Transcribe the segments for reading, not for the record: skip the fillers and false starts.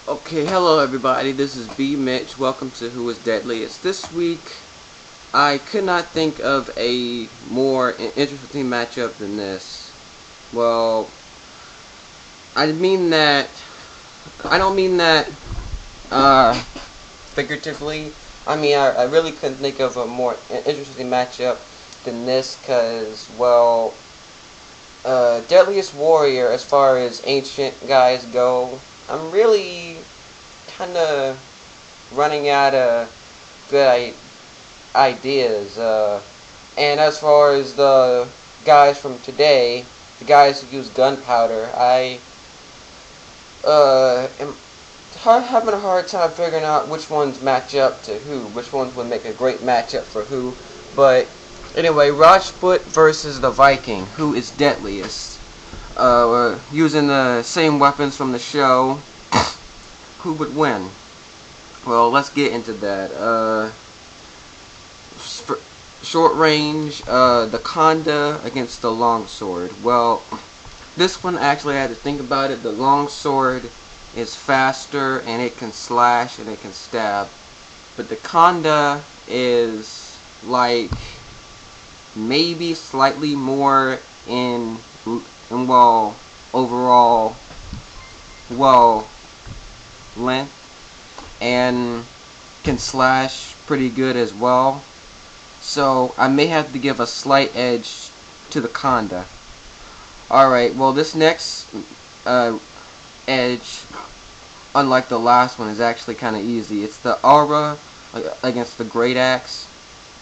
Okay, hello everybody, this is B Mitch. Welcome to Who is Deadliest. This week, I could not think of a more interesting matchup than this. Well, I mean that, I don't mean that, figuratively. I really couldn't think of a more interesting matchup than this, cause, well, Deadliest Warrior, as far as ancient guys go, I'm really kind of running out of good ideas. And as far as the guys from today, the guys who use gunpowder, I am having a hard time figuring out which ones match up to who, which ones would make a great matchup for who. But anyway, Rajput versus the Viking. Who is deadliest? Using the same weapons from the show. Who would win? Well, let's get into that. Short range, the Conda against the longsword. Well, this one actually I had to think about it. The longsword is faster and it can slash and it can stab, but the Conda is like maybe slightly more in overall length and can slash pretty good as well. So I may have to give a slight edge to the Conda. Alright, well this next edge, unlike the last one, is actually kind of easy. It's the Aura against the Great Axe.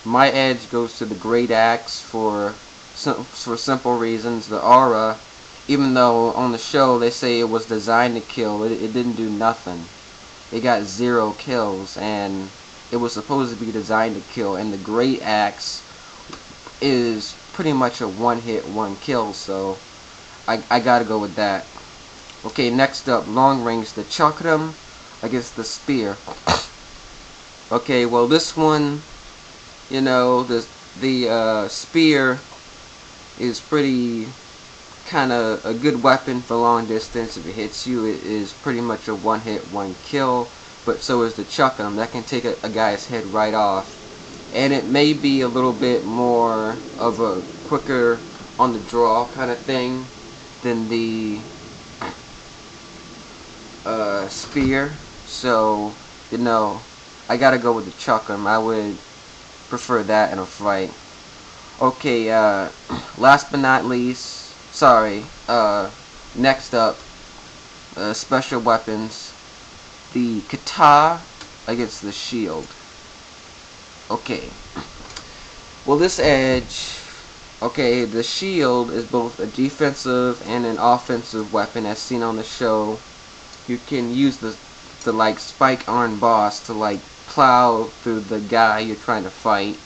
My edge goes to the Great Axe for simple reasons. The Aura, even though on the show they say it was designed to kill, it didn't do nothing. It got 0 kills, and it was supposed to be designed to kill, and the Great Axe is pretty much a one-hit, one-kill, so I gotta go with that. Okay, next up, long range, the Chakram against the Spear. Okay, well this one, you know, the Spear is pretty kind of a good weapon for long distance. If it hits you, it is pretty much a one-hit, one-kill. But so is the Chakram. That can take a guy's head right off. And it may be a little bit more of a quicker on the draw kind of thing than the Spear. So, you know, I gotta go with the Chakram. I would prefer that in a fight. Okay, last but not least, next up, special weapons, the Kata against the Shield. Okay, well this edge, okay, the Shield is both a defensive and an offensive weapon as seen on the show. You can use the like spike arm boss to like plow through the guy you're trying to fight,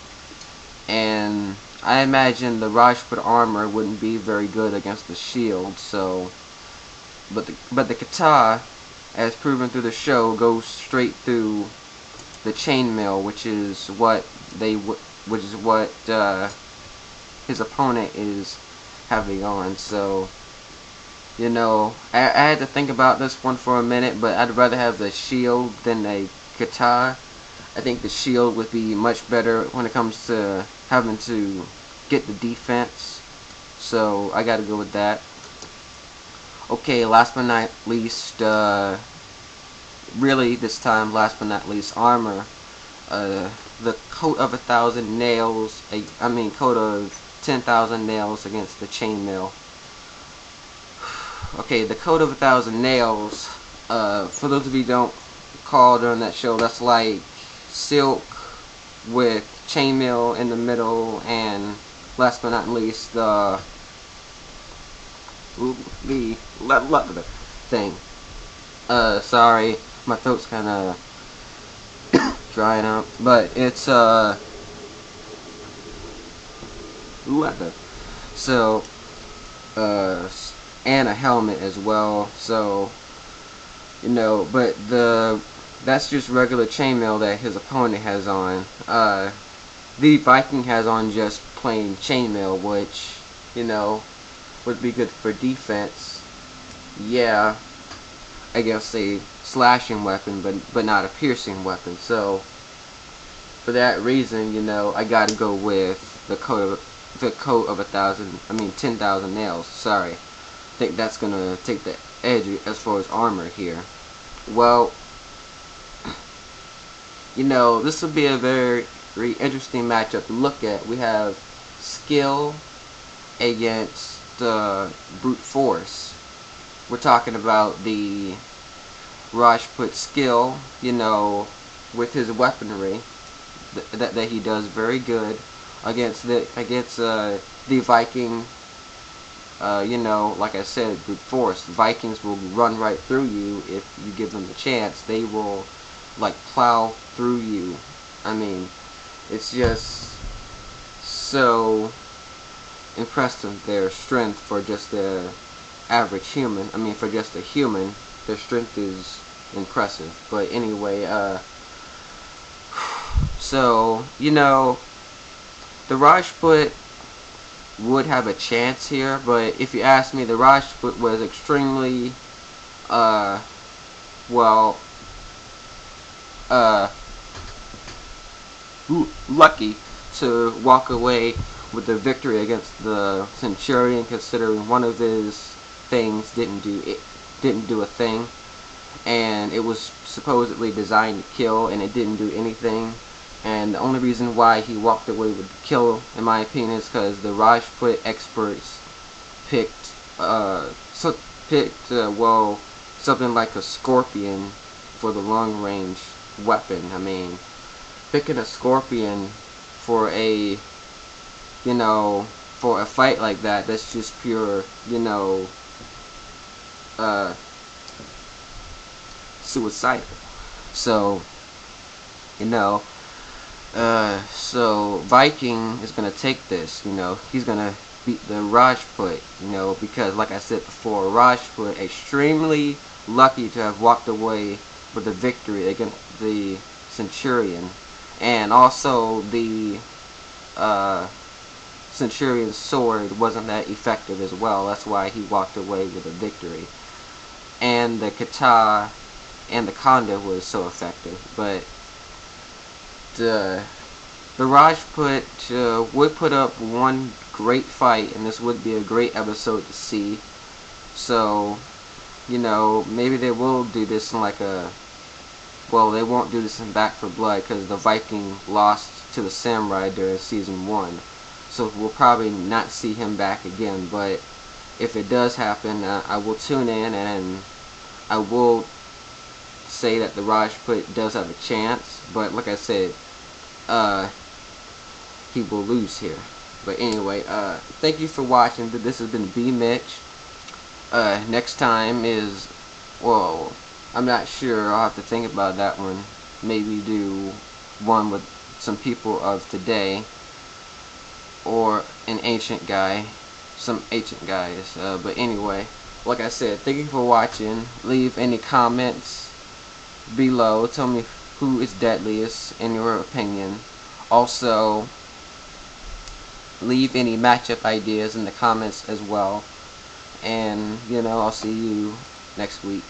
and I imagine the Rajput armor wouldn't be very good against the Shield. So, but the Kata, as proven through the show, goes straight through the chainmail, which is what his opponent is having on. So, you know, I had to think about this one for a minute, but I'd rather have the Shield than a Kata. I think the Shield would be much better when it comes to having to get the defense, so I gotta go with that. Okay, last but not least, really this time, last but not least, armor. The coat of 1,000 nails, coat of 10,000 nails against the chainmail. Okay, the coat of 1,000 nails, for those of you who don't recall during that show, that's like silk with chainmail in the middle, and last but not least, the leather thing. Sorry, my throat's kind of drying up, but it's leather. So, and a helmet as well. So, you know, but that's just regular chainmail that his opponent has on. The Viking has on just plain chainmail, which, you know, would be good for defense. Yeah, against a slashing weapon, but not a piercing weapon. So for that reason, I gotta go with the coat of 10,000 nails. Sorry, I think that's gonna take the edge as far as armor here. Well, this will be a very interesting matchup to look at. We have skill against brute force. We're talking about the Rajput skill, with his weaponry that he does very good against the Viking. Like I said, brute force. Vikings will run right through you if you give them the chance. They will like plow through you. I mean, it's just so impressive, their strength for just the average human. I mean, for just a human, their strength is impressive. But anyway, so the Rajput would have a chance here, but if you ask me, the Rajput was extremely lucky to walk away with the victory against the Centurion, considering one of his things didn't do a thing, and it was supposedly designed to kill, and it didn't do anything. And the only reason why he walked away with the kill, in my opinion, is because the Rajput experts picked something like a scorpion for the long range weapon. I mean, picking a scorpion for a fight like that's just pure suicidal. So so Viking is gonna take this. He's gonna beat the Rajput. Because like I said before, Rajput extremely lucky to have walked away with a victory against the Centurion, and also the Centurion's sword wasn't that effective as well. That's why he walked away with a victory. And the kata and the kanda was so effective. But the Rajput would put up one great fight, and this would be a great episode to see. So, maybe they will do this in like a... Well, they won't do this in Back for Blood, because the Viking lost to the Samurai during Season 1. So we'll probably not see him back again. But if it does happen, I will tune in, and I will say that the Rajput does have a chance. But like I said, he will lose here. But anyway, thank you for watching. This has been B Mitch. Next time is, well, I'm not sure. I'll have to think about that one. Maybe do one with some people of today, or an ancient guy, some ancient guys. But anyway, like I said, thank you for watching. Leave any comments below. Tell me who is deadliest in your opinion. Also, leave any matchup ideas in the comments as well. And I'll see you next week.